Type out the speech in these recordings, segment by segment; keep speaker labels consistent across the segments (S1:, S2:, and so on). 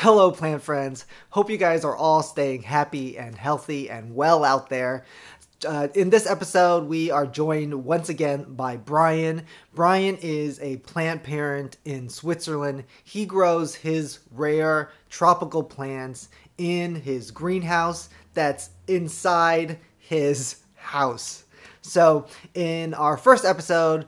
S1: Hello plant friends, hope you guys are all staying happy and healthy and well out there. In this episode we are joined once again by Brian. Brian is a plant parent in Switzerland. He grows his rare tropical plants in his greenhouse that's inside his house. So in our first episode,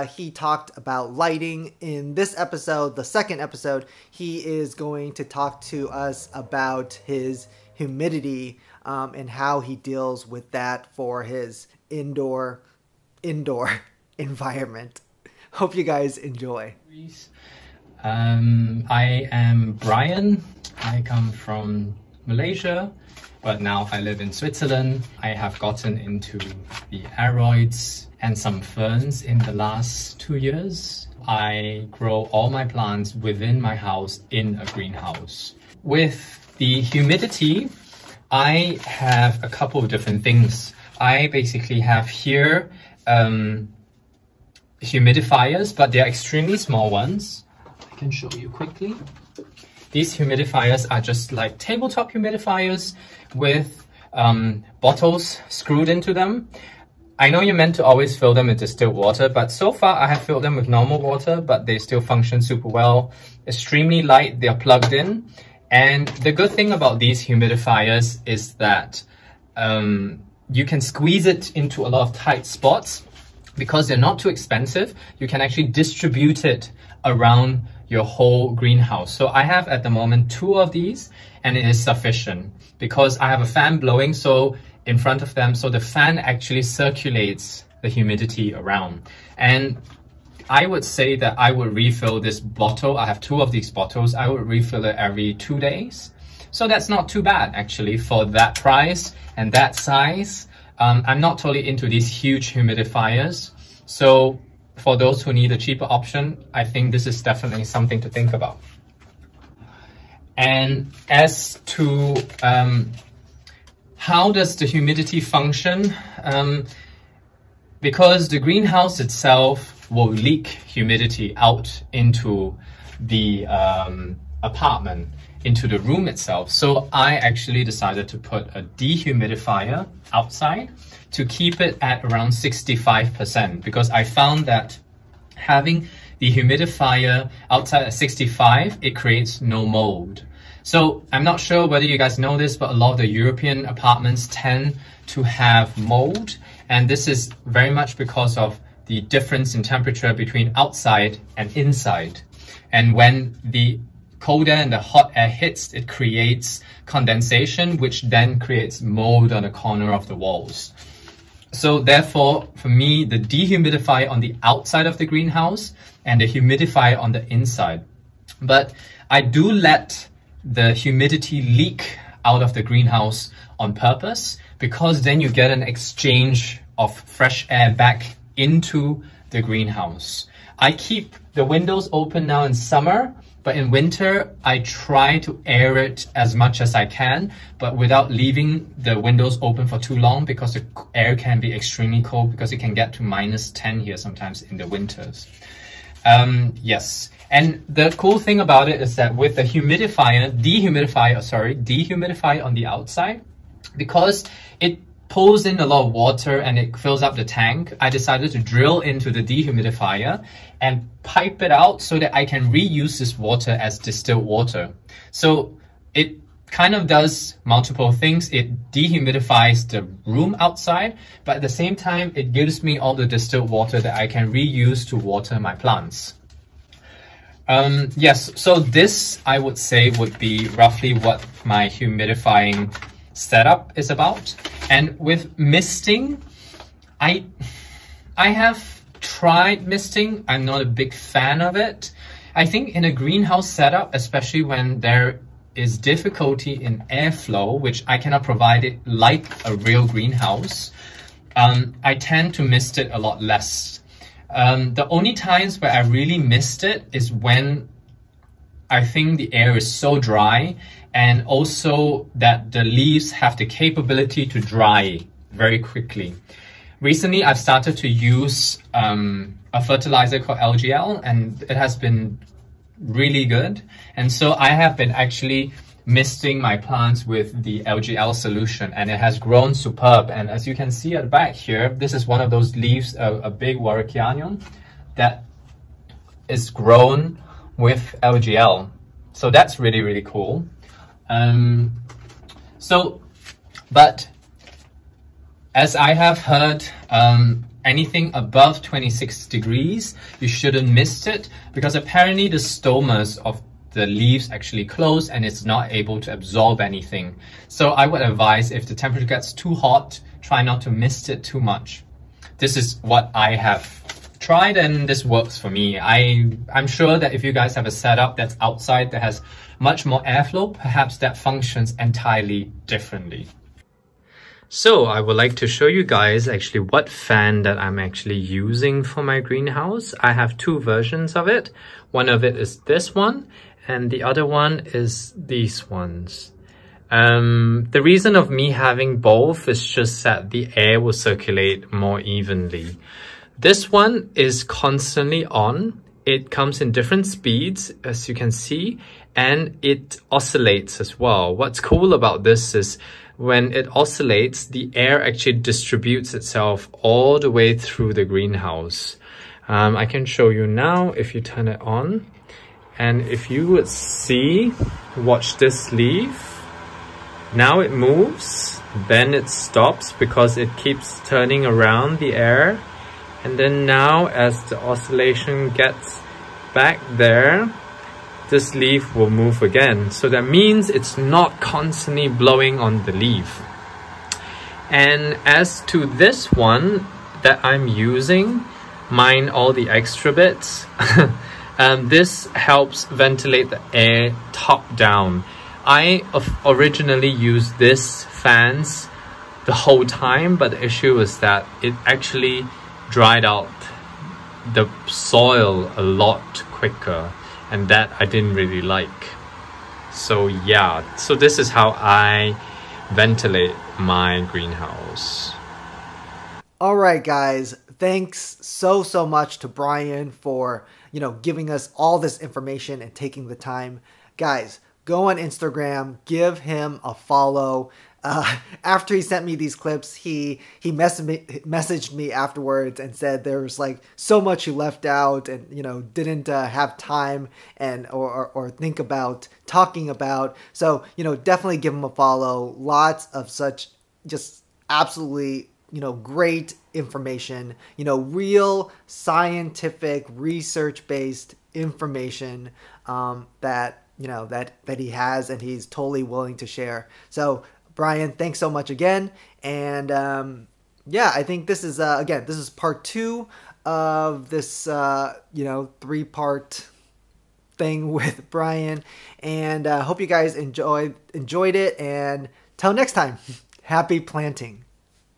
S1: he talked about lighting. In this episode, the second episode, he is going to talk to us about his humidity and how he deals with that for his indoor environment. Hope you guys enjoy.
S2: I am Brian. I come from Malaysia, but now I live in Switzerland. I have gotten into the aroids and some ferns in the last 2 years. I grow all my plants within my house in a greenhouse. With the humidity, I have a couple of different things. I basically have here humidifiers, but they're extremely small ones. I can show you quickly. These humidifiers are just like tabletop humidifiers with bottles screwed into them. I know you're meant to always fill them with distilled water, but so far I have filled them with normal water, but they still function super well. Extremely light, they're plugged in. And the good thing about these humidifiers is that you can squeeze it into a lot of tight spots. Because they're not too expensive, you can actually distribute it around your whole greenhouse. So I have at the moment 2 of these, and it is sufficient because I have a fan blowing so in front of them, so the fan actually circulates the humidity around. And I would say that I would refill this bottle. I have 2 of these bottles. I would refill it every 2 days. So that's not too bad actually for that price and that size. I'm not totally into these huge humidifiers. So for those who need a cheaper option, I think this is definitely something to think about. And as to how does the humidity function? Because the greenhouse itself will leak humidity out into the apartment, into the room itself. So I actually decided to put a dehumidifier outside to keep it at around 65%, because I found that having the humidifier outside at 65, it creates no mold. So I'm not sure whether you guys know this, but a lot of the European apartments tend to have mold. And this is very much because of the difference in temperature between outside and inside. And when the cold air and the hot air hits, it creates condensation, which then creates mold on the corner of the walls. So therefore, for me, the dehumidifier on the outside of the greenhouse and the humidifier on the inside. But I do let the humidity leak out of the greenhouse on purpose, because then you get an exchange of fresh air back into the greenhouse. I keep the windows open now in summer, but in winter, I try to air it as much as I can, but without leaving the windows open for too long, because the air can be extremely cold, because it can get to -10 here sometimes in the winters. Yes, and the cool thing about it is that with the dehumidifier on the outside, because it pulls in a lot of water and it fills up the tank, I decided to drill into the dehumidifier and pipe it out so that I can reuse this water as distilled water. So it kind of does multiple things. It dehumidifies the room outside, but at the same time, it gives me all the distilled water that I can reuse to water my plants. Yes, so this I would say would be roughly what my humidifying setup is about. And with misting, I have tried misting. I'm not a big fan of it. I think in a greenhouse setup, especially when there is difficulty in airflow, which I cannot provide it like a real greenhouse, I tend to mist it a lot less. The only times where I really mist it is when I think the air is so dry, and also that the leaves have the capability to dry very quickly. Recently, I've started to use a fertilizer called LGL, and it has been really good. And so I have been actually misting my plants with the LGL solution, and it has grown superb. And as you can see at the back here, this is one of those leaves, a big Warwickanion that is grown with LGL. So that's really, really cool. But as I have heard, anything above 26 degrees, you shouldn't mist it, because apparently the stomas of the leaves actually close and it's not able to absorb anything. So I would advise, if the temperature gets too hot, try not to mist it too much. This is what I have tried, and this works for me. I'm sure that if you guys have a setup that's outside that has much more airflow, perhaps that functions entirely differently. So I would like to show you guys actually what fan that I'm actually using for my greenhouse. I have two versions of it. One of it is this one, and the other one is these ones. The reason of me having both is just that the air will circulate more evenly. This one is constantly on. It comes in different speeds, as you can see, and it oscillates as well. What's cool about this is when it oscillates, the air actually distributes itself all the way through the greenhouse. I can show you now if you turn it on. And if you would see, watch this leaf. Now it moves, then it stops because it keeps turning around the air. And then now as the oscillation gets back there, this leaf will move again. So that means it's not constantly blowing on the leaf. And as to this one that I'm using, mine all the extra bits, this helps ventilate the air top down. I originally used this fans the whole time, but the issue was that it actually dried out the soil a lot quicker, and that I didn't really like. So yeah, so this is how I ventilate my greenhouse.
S1: All right, guys, thanks so much to Brian for, giving us all this information and taking the time. Guys, go on Instagram, give him a follow. After he sent me these clips, he messaged me afterwards and said there was like so much he left out and didn't have time and or think about talking about. So definitely give him a follow. Lots of such just absolutely great information. Real scientific research based information that that he has and he's totally willing to share. So Brian, thanks so much again. And yeah, I think this is again, this is part 2 of this 3-part thing with Brian, and hope you guys enjoyed it, and till next time, happy planting.